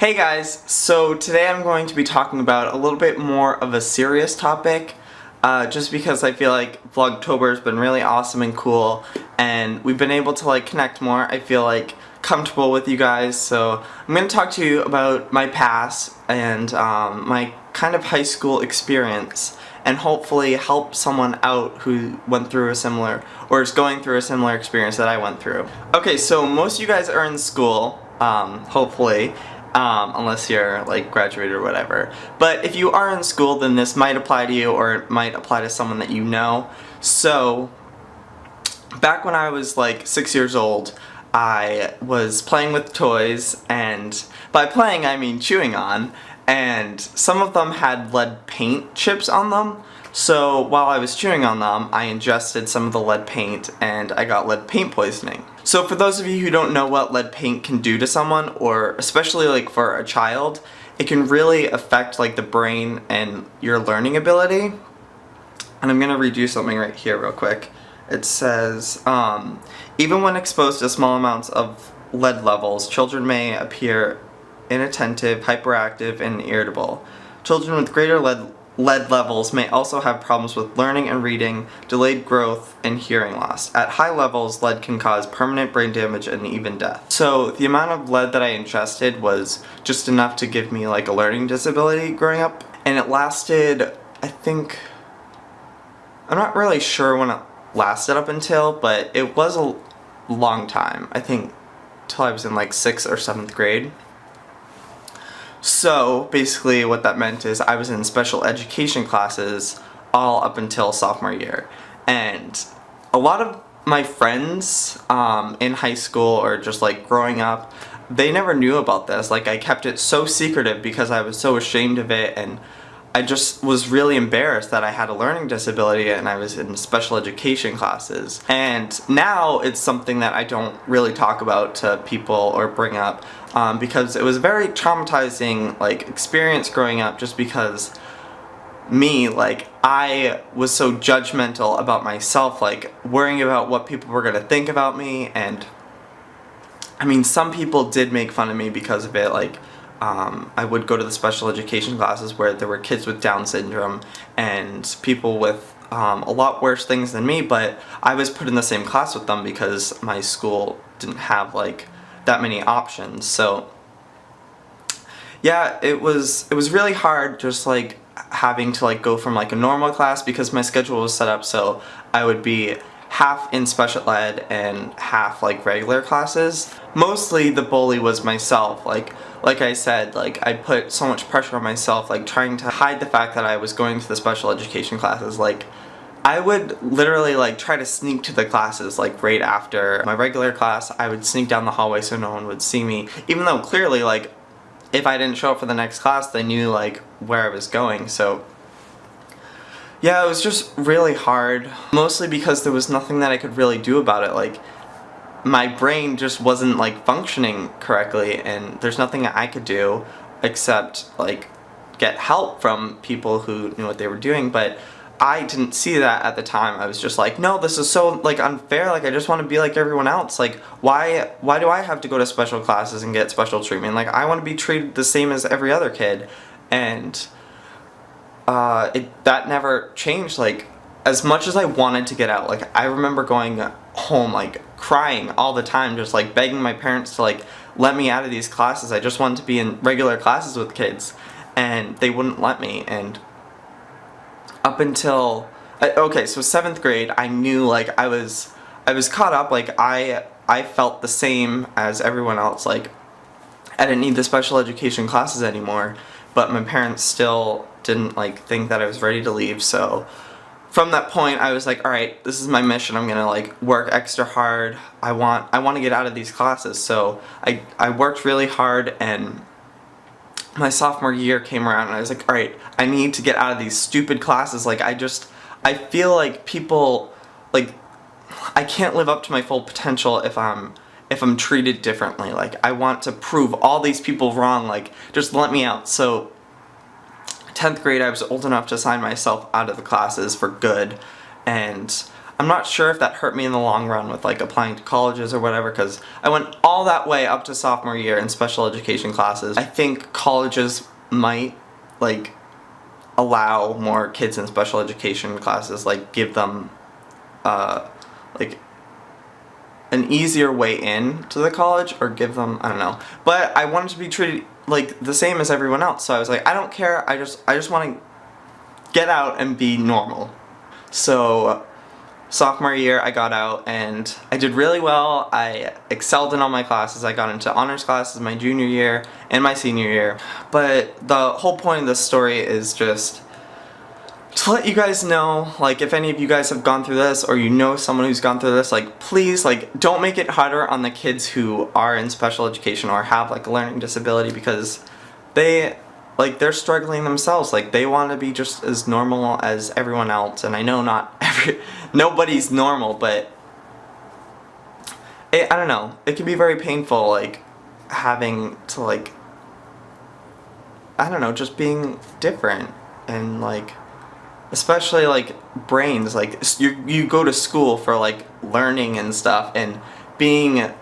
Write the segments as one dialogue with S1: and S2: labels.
S1: Hey guys, so today I'm going to be talking about a little bit more of a serious topic, just because I feel like Vlogtober has been really awesome and cool, and we've been able to connect more. I feel comfortable with you guys, so I'm going to talk to you about my past and my kind of high school experience, and hopefully help someone out who went through a similar, or is going through a similar experience that I went through. Okay, so most of you guys are in school, hopefully. Unless you're graduated or whatever. But if you are in school, then this might apply to you, or it might apply to someone that you know. So back when I was 6 years old, I was playing with toys, and by playing I mean chewing on, and some of them had lead paint chips on them. So while I was chewing on them, I ingested some of the lead paint and I got lead paint poisoning. So for those of you who don't know what lead paint can do to someone, or especially for a child, it can really affect the brain and your learning ability. And I'm gonna read you something right here real quick. It says, even when exposed to small amounts of lead levels, children may appear inattentive, hyperactive, and irritable. Children with greater lead levels may also have problems with learning and reading, delayed growth, and hearing loss. At high levels, lead can cause permanent brain damage and even death. So the amount of lead that I ingested was just enough to give me a learning disability growing up. And it lasted, I think, I'm not really sure when it lasted up until, but it was a long time. I think till I was in 6th or 7th grade. So basically what that meant is I was in special education classes all up until sophomore year. And a lot of my friends in high school or just growing up, they never knew about this. I kept it so secretive because I was so ashamed of it, and I just was really embarrassed that I had a learning disability and I was in special education classes. And now it's something that I don't really talk about to people or bring up because it was a very traumatizing experience growing up, just because me, I was so judgmental about myself, worrying about what people were gonna think about me. And I mean, some people did make fun of me because of it. I would go to the special education classes where there were kids with Down syndrome and people with a lot worse things than me, but I was put in the same class with them because my school didn't have that many options. So yeah, it was really hard just having to go from a normal class, because my schedule was set up so I would be half in special ed and half regular classes. Mostly the bully was myself. Like I said, I put so much pressure on myself, trying to hide the fact that I was going to the special education classes. I would literally try to sneak to the classes right after my regular class. I would sneak down the hallway so no one would see me, even though clearly if I didn't show up for the next class, they knew where I was going. So yeah, it was just really hard, mostly because there was nothing that I could really do about it. My brain just wasn't functioning correctly, and there's nothing I could do except get help from people who knew what they were doing. But I didn't see that at the time. I was just no, this is so unfair. I just want to be like everyone else. Why do I have to go to special classes and get special treatment? I want to be treated the same as every other kid. And that never changed. As much as I wanted to get out, I remember going home crying all the time, just begging my parents to let me out of these classes. I just wanted to be in regular classes with kids, and they wouldn't let me. And up until okay, so 7th grade, I knew I was caught up. I felt the same as everyone else. I didn't need the special education classes anymore, but my parents still didn't think that I was ready to leave. So from that point, I was alright, this is my mission. I'm gonna work extra hard. I want to get out of these classes. So I worked really hard, and my sophomore year came around and I was alright, I need to get out of these stupid classes. I feel people, I can't live up to my full potential if I'm treated differently. I want to prove all these people wrong. Just let me out. So 10th grade, I was old enough to sign myself out of the classes for good, and I'm not sure if that hurt me in the long run with like applying to colleges or whatever, because I went all that way up to sophomore year in special education classes. I think colleges might like allow more kids in special education classes, like give them like an easier way in to the college, or give them, I don't know. But I wanted to be treated like the same as everyone else, so I was like, I don't care, I just want to get out and be normal. So sophomore year I got out and I did really well. I excelled in all my classes. I got into honors classes my junior year and my senior year. But the whole point of this story is just to let you guys know, like, if any of you guys have gone through this, or you know someone who's gone through this, like, please, like, don't make it harder on the kids who are in special education or have like a learning disability, because they're struggling themselves. Like, they want to be just as normal as everyone else, and I know nobody's normal, but I don't know, it can be very painful, like, having to, like, I don't know, just being different, and like, especially like brains, like you go to school for like learning and stuff, and being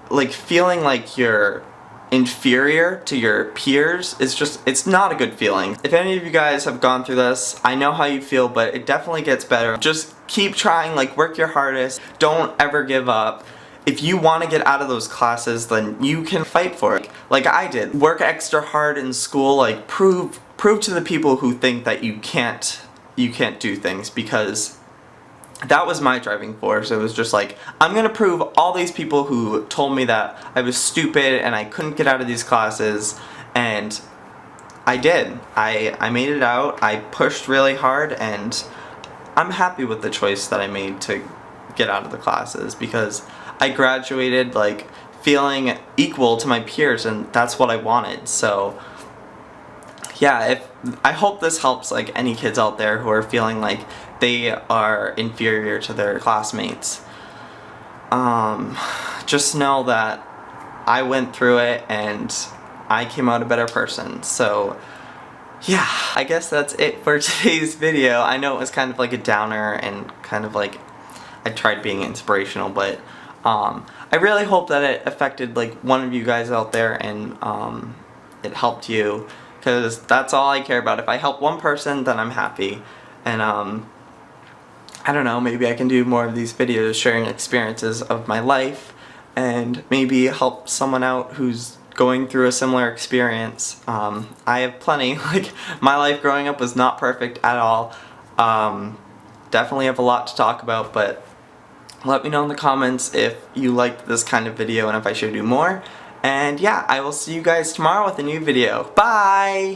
S1: like, feeling like you're inferior to your peers is just, it's not a good feeling. If any of you guys have gone through this, I know how you feel, but it definitely gets better. Just keep trying, like, work your hardest, don't ever give up. If you want to get out of those classes, then you can fight for it, like I did. Work extra hard in school, like prove to the people who think that you can't do things, because that was my driving force. It was just like, I'm gonna prove all these people who told me that I was stupid and I couldn't get out of these classes, and I did. I made it out, I pushed really hard, and I'm happy with the choice that I made to get out of the classes, because I graduated like feeling equal to my peers, and that's what I wanted. So yeah, I hope this helps like any kids out there who are feeling like they are inferior to their classmates. Just know that I went through it and I came out a better person. So yeah, I guess that's it for today's video. I know it was kind of like a downer and kind of like I tried being inspirational, but I really hope that it affected like one of you guys out there, and it helped you, because that's all I care about. If I help one person, then I'm happy. And I don't know, maybe I can do more of these videos sharing experiences of my life, and maybe help someone out who's going through a similar experience. I have plenty. Like, my life growing up was not perfect at all. Definitely have a lot to talk about, but let me know in the comments if you liked this kind of video and if I should do more. And yeah, I will see you guys tomorrow with a new video. Bye!